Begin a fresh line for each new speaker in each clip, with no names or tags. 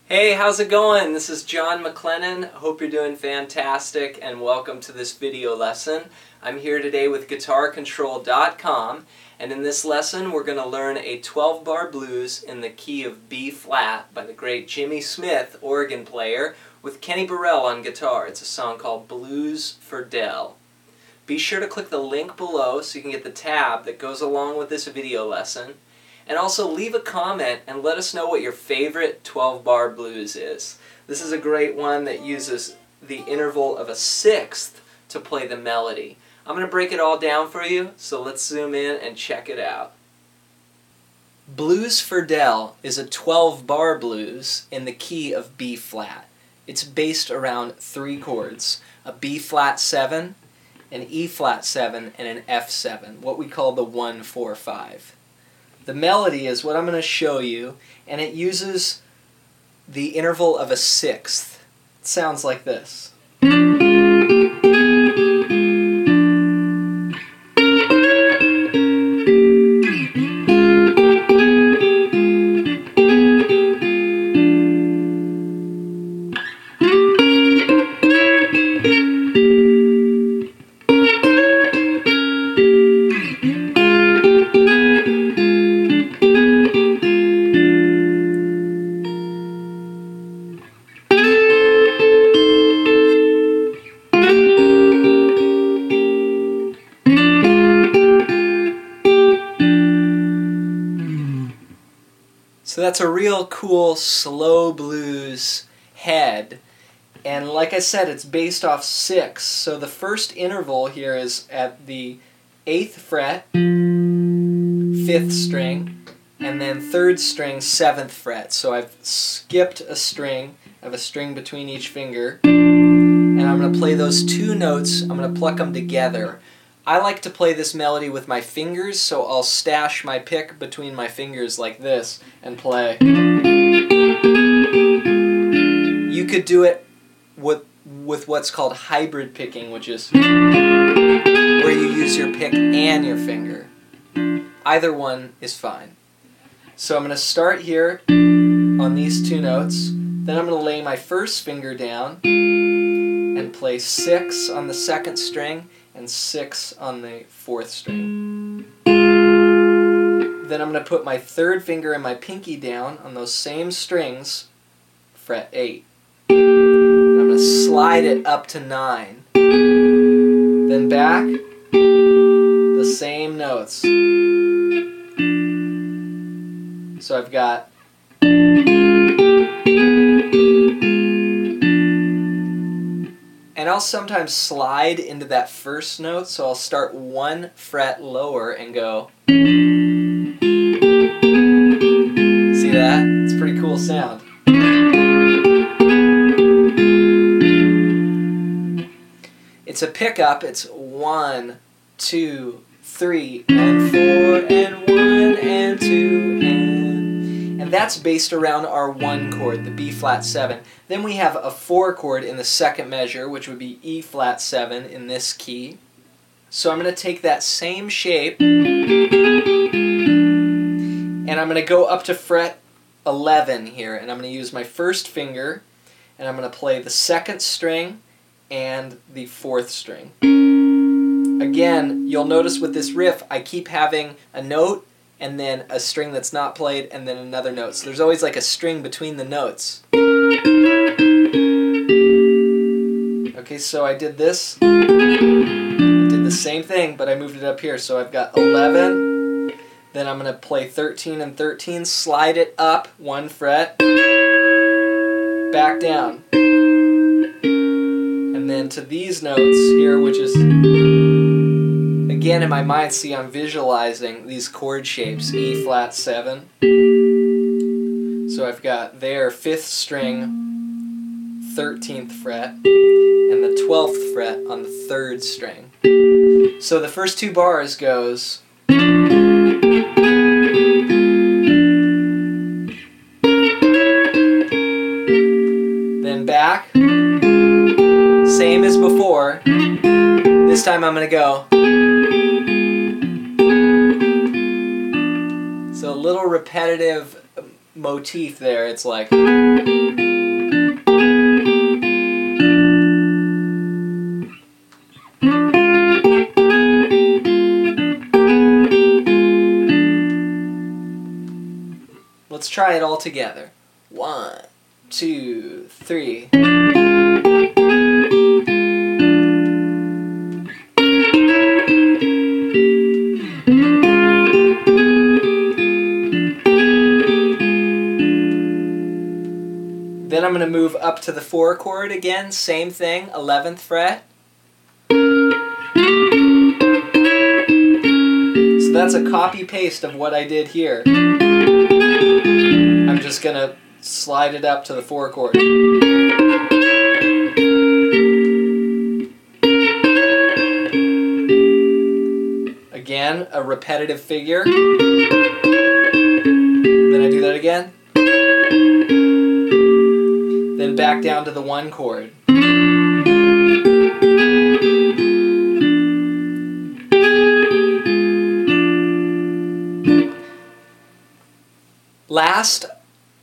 Hey, how's it going? This is Jon Maclennan. Hope you're doing fantastic and welcome to this video lesson. I'm here today with GuitarControl.com, and in this lesson we're going to learn a 12-bar blues in the key of B flat by the great Jimmy Smith, organ player, with Kenny Burrell on guitar. It's a song called Blues for Dell. Be sure to click the link below so you can get the tab that goes along with this video lesson. And also leave a comment and let us know what your favorite 12-bar blues is. This is a great one that uses the interval of a sixth to play the melody. I'm going to break it all down for you, so let's zoom in and check it out. Blues for Dell is a 12-bar blues in the key of B flat. It's based around three chords: a B flat 7, an E flat 7, and an F 7, what we call the 1-4-5. The melody is what I'm going to show you, and it uses the interval of a sixth. It sounds like this. So that's a real cool slow blues head, and like I said, it's based off 6. So the first interval here is at the 8th fret, 5th string, and then 3rd string, 7th fret. So I've skipped a string. I have a string between each finger, and I'm going to play those two notes. I'm going to pluck them together. I like to play this melody with my fingers, so I'll stash my pick between my fingers like this and play. You could do it with what's called hybrid picking, which is where you use your pick and your finger. Either one is fine. So I'm going to start here on these two notes, then I'm going to lay my first finger down and play 6 on the 2nd string and 6 on the 4th string. Then I'm going to put my 3rd finger and my pinky down on those same strings, fret 8. And I'm going to slide it up to 9. Then back, the same notes. So I've got and I'll sometimes slide into that first note, so I'll start 1 fret lower and go. See that? It's a pretty cool sound. It's a pickup. It's 1, 2, 3, and 4, and 1, and 2, and that's based around our 1 chord, the B flat 7. Then we have a 4 chord in the 2nd measure, which would be E flat 7 in this key. So I'm going to take that same shape, and I'm going to go up to fret 11 here, and I'm going to use my first finger, and I'm going to play the 2nd string and the 4th string. Again, you'll notice with this riff, I keep having a note, and then a string that's not played, and then another note. So there's always like a string between the notes. Okay, so I did this. I did the same thing, but I moved it up here. So I've got 11. Then I'm going to play 13 and 13, slide it up 1 fret, back down. And then to these notes here, which is, again, in my mind, see, I'm visualizing these chord shapes, E flat 7. So I've got there 5th string, 13th fret, and the 12th fret on the 3rd string. So the first 2 bars goes, then back, same as before. This time I'm going to go. So a little repetitive motif there. It's like, let's try it all together. 1, 2, 3. Then I'm going to move up to the 4 chord again, same thing, 11th fret. So that's a copy-paste of what I did here. I'm just going to slide it up to the 4 chord. Again, a repetitive figure. Then I do that again. Then back down to the 1 chord. Last,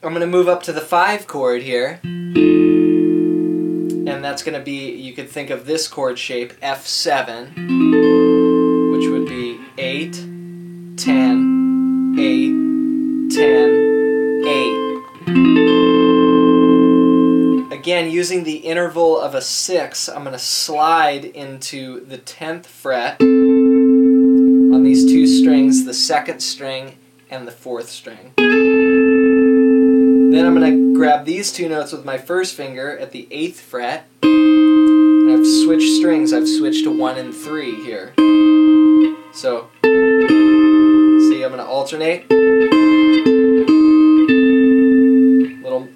I'm going to move up to the 5 chord here. And that's going to be, you could think of this chord shape, F7, which would be 8, 10, 8, 10, 8. Again, using the interval of a 6, I'm going to slide into the 10th fret on these 2 strings, the 2nd string and the 4th string. Then I'm going to grab these 2 notes with my first finger at the 8th fret, and I've switched strings. I've switched to 1 and 3 here. So, see, I'm going to alternate.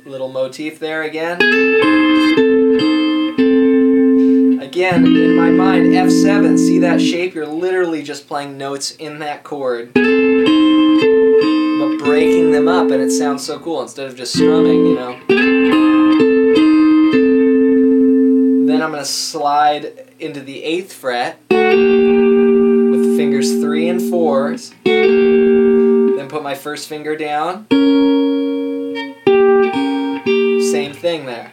Little motif there again. Again, in my mind, F7, see that shape? You're literally just playing notes in that chord, but breaking them up, and it sounds so cool instead of just strumming, you know. Then I'm going to slide into the 8th fret with fingers 3 and 4s, then put my first finger down. Same thing there.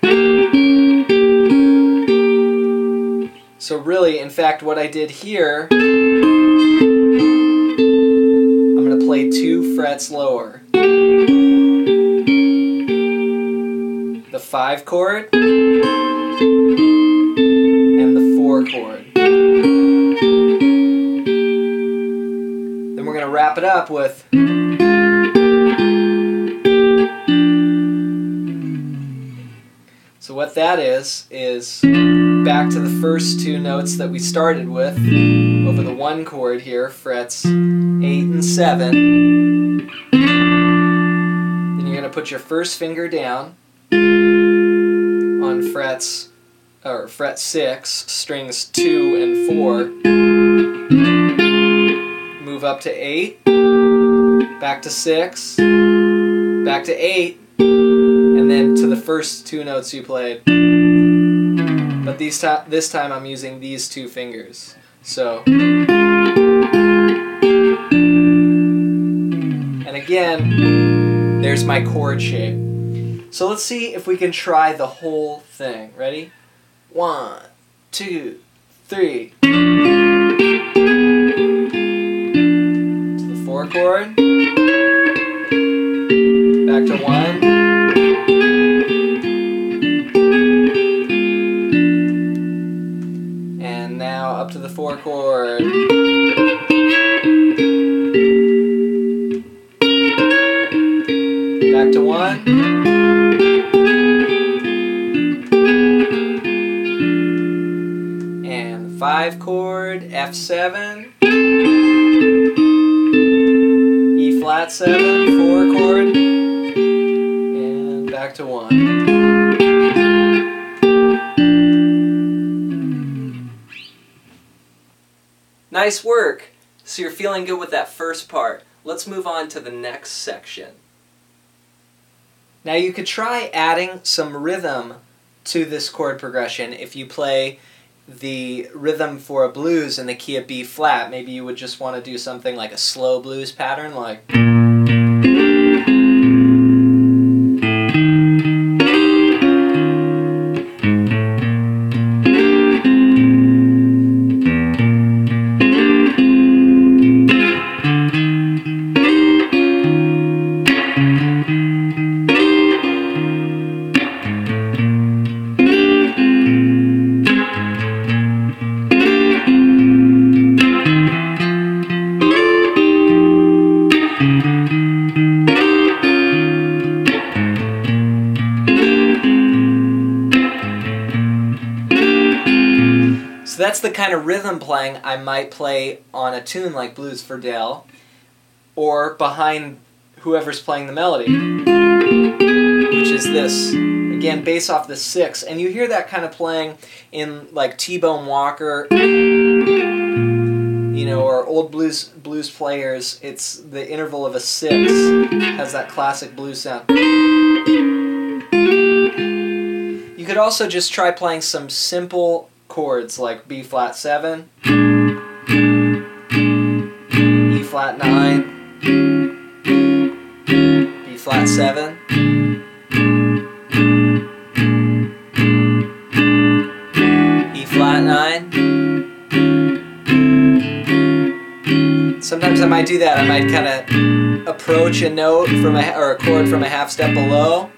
So really, in fact, what I did here, I'm going to play 2 frets lower. The 5 chord and the 4 chord. Then we're going to wrap it up with so what that is back to the first 2 notes that we started with over the 1 chord here, frets 8 and 7. Then you're going to put your first finger down on fret 6, strings 2 and 4. Move up to 8, back to 6, back to 8, and then to the first 2 notes you played. But this time I'm using these 2 fingers. So, and again, there's my chord shape. So let's see if we can try the whole thing. Ready? 1, 2, 3. To the 4 chord. Back to 1. And now up to the 4 chord. Back to 1. And 5 chord, F7. flat 7, 4 chord, and back to 1. Nice work! So you're feeling good with that first part. Let's move on to the next section. Now you could try adding some rhythm to this chord progression. If you play the rhythm for a blues in the key of B flat, maybe you would just want to do something like a slow blues pattern, like so that's the kind of rhythm playing I might play on a tune like Blues for Dale, or behind whoever's playing the melody, which is this. Again, bass off the 6, and you hear that kind of playing in like T-Bone Walker, you know, or old blues players. It's the interval of a 6 has that classic blues sound. You could also just try playing some simple chords like B flat 7, E flat 9, B flat 7, E flat 9. Sometimes I might do that. I might kind of approach a note from or a chord from a half step below.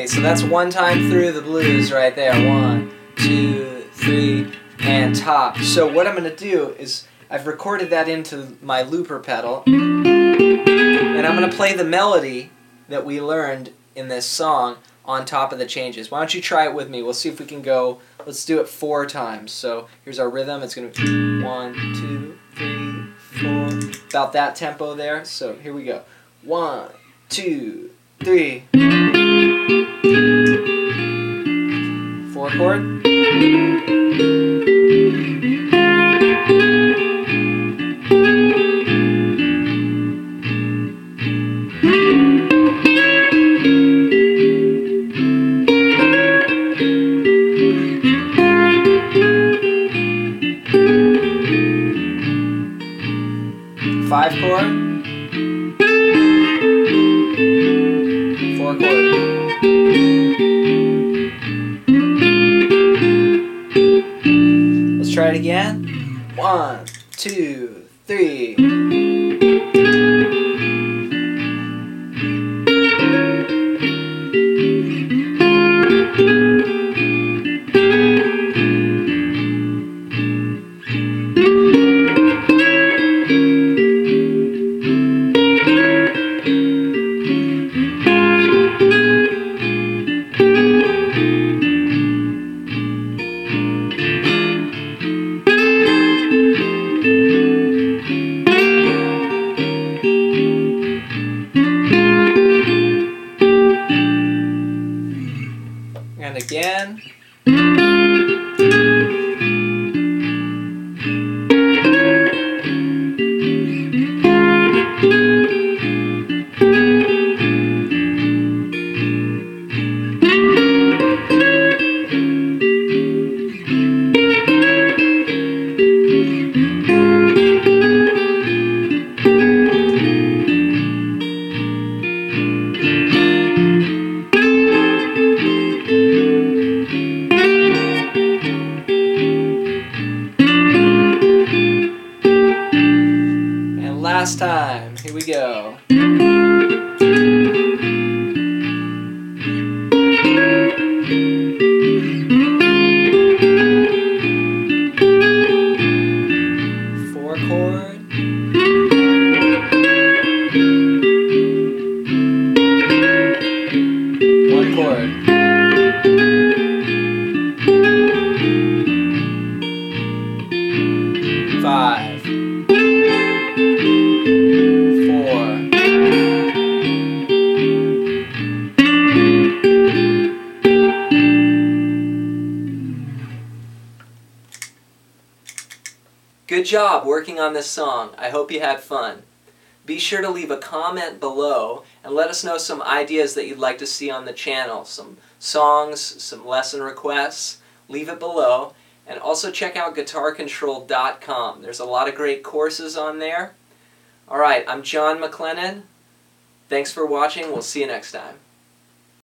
So that's one time through the blues right there. 1, 2, 3, and top. So what I'm going to do is I've recorded that into my looper pedal, and I'm going to play the melody that we learned in this song on top of the changes. Why don't you try it with me? We'll see if we can go. Let's do it 4 times. So here's our rhythm. It's going to be 1, 2, 3, 4. About that tempo there. So here we go. 1, 2, 3. 4 chord. 5 chord. 4 chord. Let's try it again. 1, 2, 3. And again. Last time. Here we go. Four chord. One chord. job working on this song. I hope you had fun. Be sure to leave a comment below and let us know some ideas that you'd like to see on the channel. Some songs, some lesson requests. Leave it below. And also check out guitarcontrol.com. There's a lot of great courses on there. Alright, I'm Jon Maclennan. Thanks for watching. We'll see you next time.